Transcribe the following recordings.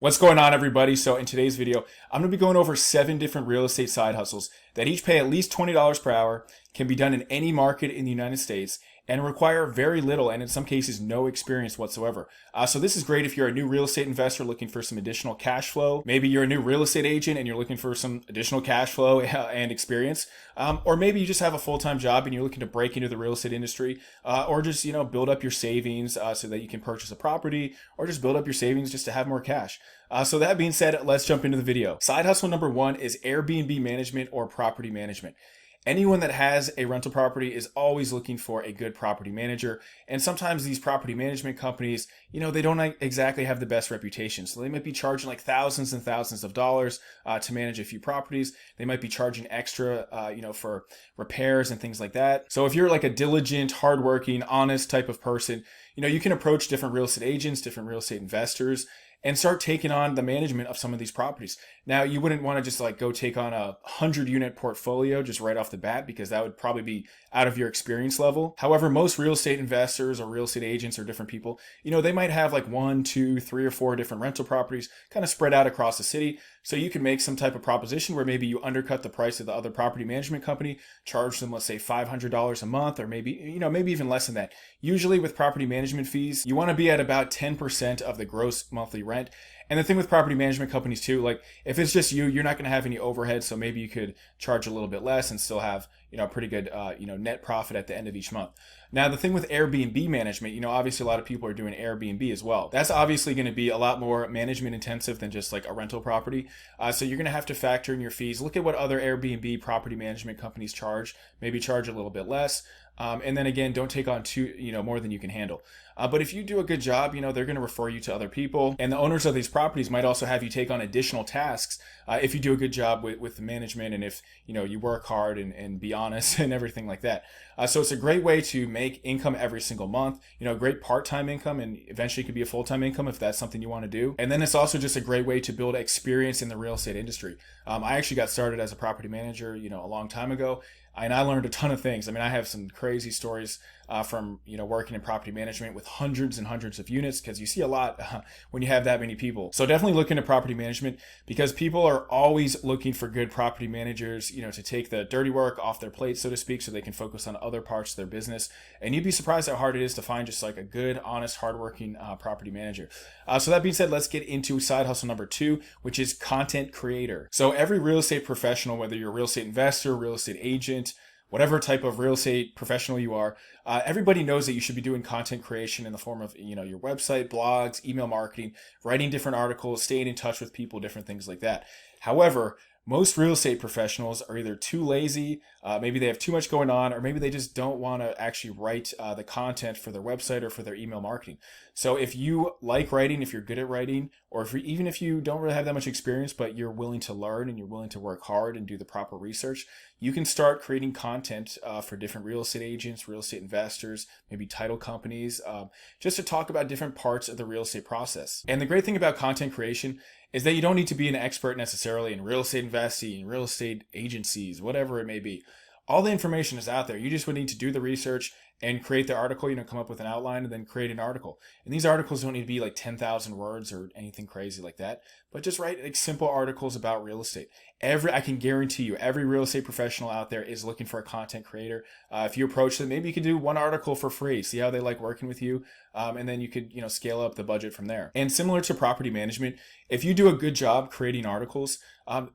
What's going on, everybody? So in today's video, I'm going to be going over 7 different real estate side hustles that each pay at least $20 per hour, can be done in any market in the United States, and require very little and in some cases no experience whatsoever. So this is great if you're a new real estate investor looking for some additional cash flow. Maybe you're a new real estate agent and you're looking for some additional cash flow and experience. Or maybe you just have a full-time job and you're looking to break into the real estate industry, or just, build up your savings so that you can purchase a property, or just build up your savings just to have more cash. So that being said, let's jump into the video. Side hustle number 1 is Airbnb management or property management. Anyone that has a rental property is always looking for a good property manager. And sometimes these property management companies, they don't exactly have the best reputation. So they might be charging like thousands and thousands of dollars to manage a few properties. They might be charging extra, for repairs and things like that. So if you're like a diligent, hardworking, honest type of person, you can approach different real estate agents, different real estate investors, and start taking on the management of some of these properties. Now, you wouldn't want to just go take on a 100-unit portfolio just right off the bat, because that would probably be out of your experience level. However, most real estate investors or real estate agents or different people, they might have like 1, 2, 3, or 4 different rental properties kind of spread out across the city. So you can make some type of proposition where maybe you undercut the price of the other property management company, charge them, let's say $500 a month, or maybe, maybe even less than that. Usually with property management fees, you want to be at about 10% of the gross monthly rent. And the thing with property management companies too, like if it's just you're not going to have any overhead. So maybe you could charge a little bit less and still have, a pretty good, net profit at the end of each month. Now, the thing with Airbnb management, obviously a lot of people are doing Airbnb as well. That's obviously going to be a lot more management intensive than just like a rental property. So you're going to have to factor in your fees. Look at what other Airbnb property management companies charge, maybe charge a little bit less. And then again, don't take on more than you can handle. But if you do a good job, they're going to refer you to other people. And the owners of these properties might also have you take on additional tasks if you do a good job with the management, and if you work hard and be honest and everything like that. So it's a great way to make income every single month, great part-time income, and eventually it could be a full-time income if that's something you want to do. And then it's also just a great way to build experience in the real estate industry. I actually got started as a property manager, a long time ago. And I learned a ton of things. I mean, I have some crazy stories from, working in property management with hundreds and hundreds of units, because you see a lot when you have that many people. So definitely look into property management, because people are always looking for good property managers, to take the dirty work off their plate, so to speak, so they can focus on other parts of their business. And you'd be surprised how hard it is to find just like a good, honest, hardworking property manager. So that being said, let's get into side hustle number 2, which is content creator. So every real estate professional, whether you're a real estate investor, real estate agent, whatever type of real estate professional you are, everybody knows that you should be doing content creation in the form of, your website, blogs, email marketing, writing different articles, staying in touch with people, different things like that. However, most real estate professionals are either too lazy, maybe they have too much going on, or maybe they just don't want to actually write the content for their website or for their email marketing. So if you like writing, if you're good at writing, or even if you don't really have that much experience, but you're willing to learn and you're willing to work hard and do the proper research, you can start creating content for different real estate agents, real estate investors, maybe title companies, just to talk about different parts of the real estate process. And the great thing about content creation is that you don't need to be an expert necessarily in real estate investing, real estate agencies, whatever it may be. All the information is out there. You just would need to do the research and create the article, come up with an outline and then create an article. And these articles don't need to be like 10,000 words or anything crazy like that, but just write like simple articles about real estate. I can guarantee you, every real estate professional out there is looking for a content creator. If you approach them, maybe you could do one article for free, see how they like working with you. And then you could, scale up the budget from there. And similar to property management, if you do a good job creating articles,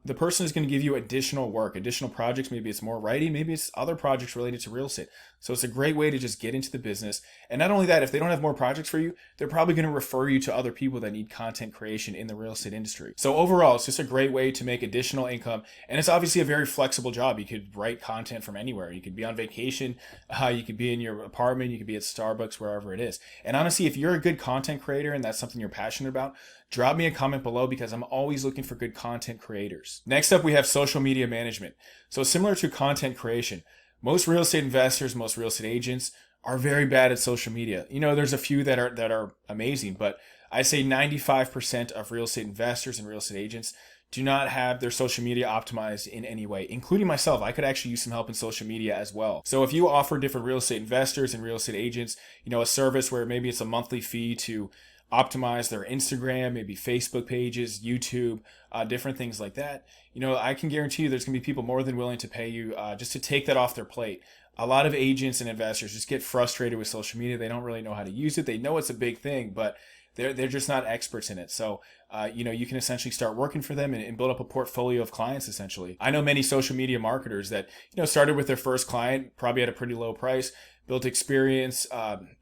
the person is going to give you additional work, additional projects. Maybe it's more writing, maybe it's other projects related to real estate. So it's a great way to just get into the business. And not only that, if they don't have more projects for you, they're probably going to refer you to other people that need content creation in the real estate industry. So overall, it's just a great way to make additional income. And it's obviously a very flexible job. You could write content from anywhere. You could be on vacation. You could be in your apartment. You could be at Starbucks, wherever it is. And honestly, if you're a good content creator and that's something you're passionate about, drop me a comment below, because I'm always looking for good content creators. Next up, we have social media management. So similar to content creation, most real estate investors, most real estate agents are very bad at social media. There's a few that are amazing, but I say 95% of real estate investors and real estate agents do not have their social media optimized in any way, including myself. I could actually use some help in social media as well. So if you offer different real estate investors and real estate agents, a service where maybe it's a monthly fee to optimize their Instagram, maybe Facebook pages, YouTube, different things like that, I can guarantee you there's going to be people more than willing to pay you just to take that off their plate. A lot of agents and investors just get frustrated with social media. They don't really know how to use it. They know it's a big thing, but they're just not experts in it. So, you can essentially start working for them and build up a portfolio of clients, essentially. I know many social media marketers that, started with their first client, probably at a pretty low price, built experience,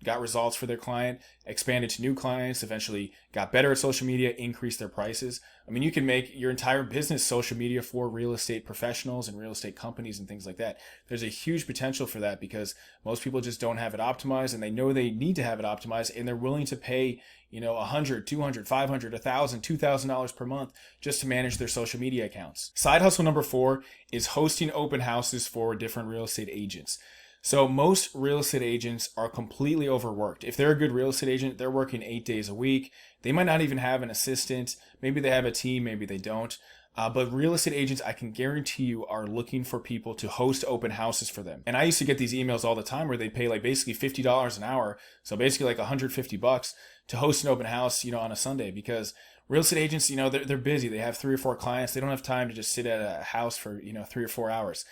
got results for their client, expanded to new clients, eventually got better at social media, increased their prices. I mean, you can make your entire business social media for real estate professionals and real estate companies and things like that. There's a huge potential for that because most people just don't have it optimized, and they know they need to have it optimized, and they're willing to pay, $100, $200, $500, $1,000, $2,000 per month just to manage their social media accounts. Side hustle number 4 is hosting open houses for different real estate agents. So most real estate agents are completely overworked. If they're a good real estate agent, they're working 8 days a week. They might not even have an assistant. Maybe they have a team, maybe they don't. But real estate agents, I can guarantee you, are looking for people to host open houses for them. And I used to get these emails all the time where they pay like basically $50 an hour. So basically like $150 to host an open house, on a Sunday, because real estate agents, they're busy. They have 3 or 4 clients. They don't have time to just sit at a house for, 3 or 4 hours.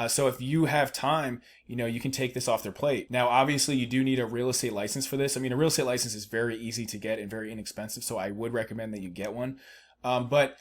So if you have time, you can take this off their plate. Now, obviously, you do need a real estate license for this. I mean, a real estate license is very easy to get and very inexpensive, so I would recommend that you get one. But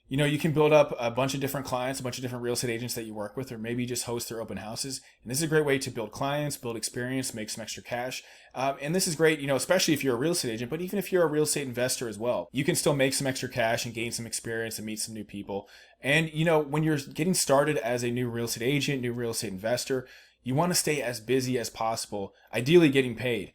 you can build up a bunch of different clients, a bunch of different real estate agents that you work with, or maybe just host their open houses. And this is a great way to build clients, build experience, make some extra cash. And this is great, especially if you're a real estate agent, but even if you're a real estate investor as well, you can still make some extra cash and gain some experience and meet some new people. And, when you're getting started as a new real estate agent, new real estate investor, you want to stay as busy as possible, ideally getting paid.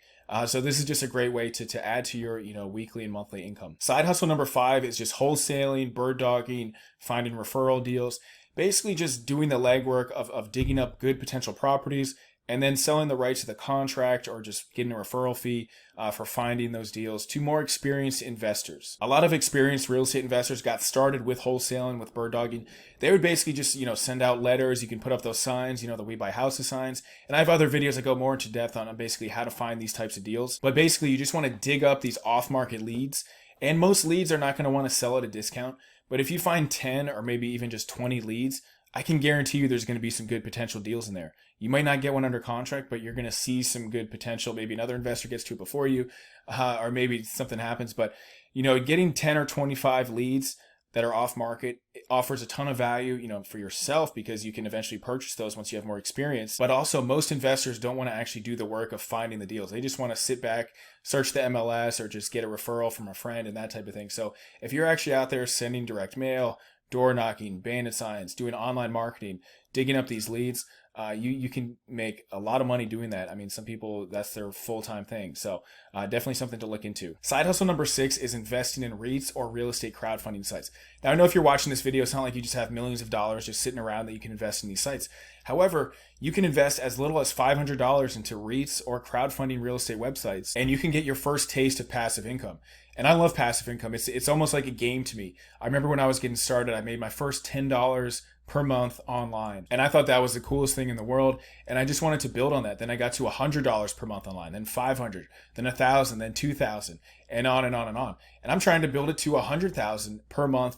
So this is just a great way to add to your, weekly and monthly income. Side hustle number 5 is just wholesaling, bird dogging, finding referral deals, basically just doing the legwork of digging up good potential properties and then selling the rights to the contract or just getting a referral fee for finding those deals to more experienced investors. A lot of experienced real estate investors got started with wholesaling, with bird dogging. They would basically just, send out letters. You can put up those signs, the We Buy Houses signs. And I have other videos that go more into depth on basically how to find these types of deals. But basically, you just want to dig up these off-market leads. And most leads are not going to want to sell at a discount. But if you find 10 or maybe even just 20 leads, I can guarantee you there's going to be some good potential deals in there. You might not get one under contract, but you're going to see some good potential. Maybe another investor gets to it before you, or maybe something happens. But, getting 10 or 25 leads that are off market offers a ton of value, for yourself, because you can eventually purchase those once you have more experience. But also, most investors don't want to actually do the work of finding the deals. They just want to sit back, search the MLS, or just get a referral from a friend and that type of thing. So if you're actually out there sending direct mail, door knocking, bandit signs, doing online marketing, digging up these leads, you can make a lot of money doing that. I mean, some people, that's their full-time thing. So definitely something to look into. Side hustle number 6 is investing in REITs or real estate crowdfunding sites. Now, I know if you're watching this video, it's not like you just have millions of dollars just sitting around that you can invest in these sites. However, you can invest as little as $500 into REITs or crowdfunding real estate websites, and you can get your first taste of passive income. And I love passive income. It's almost like a game to me. I remember when I was getting started, I made my first $10 per month online. And I thought that was the coolest thing in the world. And I just wanted to build on that. Then I got to $100 per month online, then $500, then $1,000, then $2,000, and on and on and on. And I'm trying to build it to $100,000 per month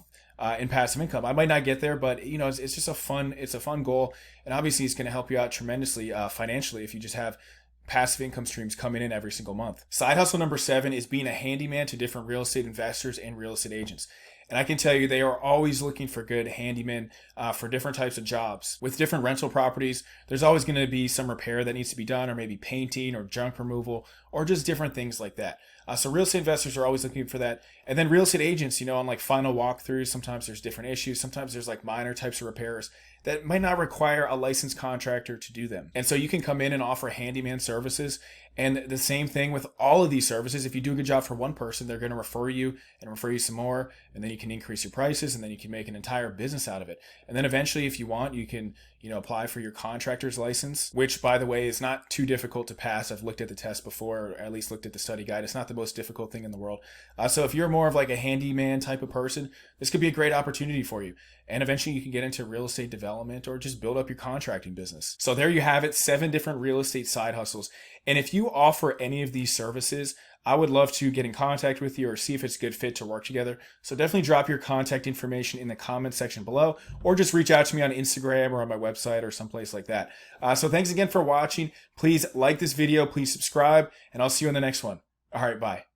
in passive income. I might not get there, but it's just a fun goal. And obviously it's going to help you out tremendously financially if you just have passive income streams coming in every single month. Side hustle number 7 is being a handyman to different real estate investors and real estate agents. And I can tell you they are always looking for good handymen for different types of jobs. With different rental properties, there's always going to be some repair that needs to be done, or maybe painting or junk removal, or just different things like that. So real estate investors are always looking for that. And then real estate agents, on like final walkthroughs, sometimes there's different issues. Sometimes there's like minor types of repairs that might not require a licensed contractor to do them. And so you can come in and offer handyman services. And the same thing with all of these services. If you do a good job for one person, they're going to refer you and refer you some more. And then you can increase your prices, and then you can make an entire business out of it. And then eventually, if you want, you can, apply for your contractor's license, which, by the way, is not too difficult to pass. I've looked at the test before, or at least looked at the study guide. It's not the most difficult thing in the world. So if you're more of like a handyman type of person, this could be a great opportunity for you. And eventually you can get into real estate development or just build up your contracting business. So there you have it, 7 different real estate side hustles. And if you offer any of these services, I would love to get in contact with you or see if it's a good fit to work together. So definitely drop your contact information in the comment section below, or just reach out to me on Instagram or on my website or someplace like that. So thanks again for watching. Please like this video, please subscribe, and I'll see you in the next one. All right, bye.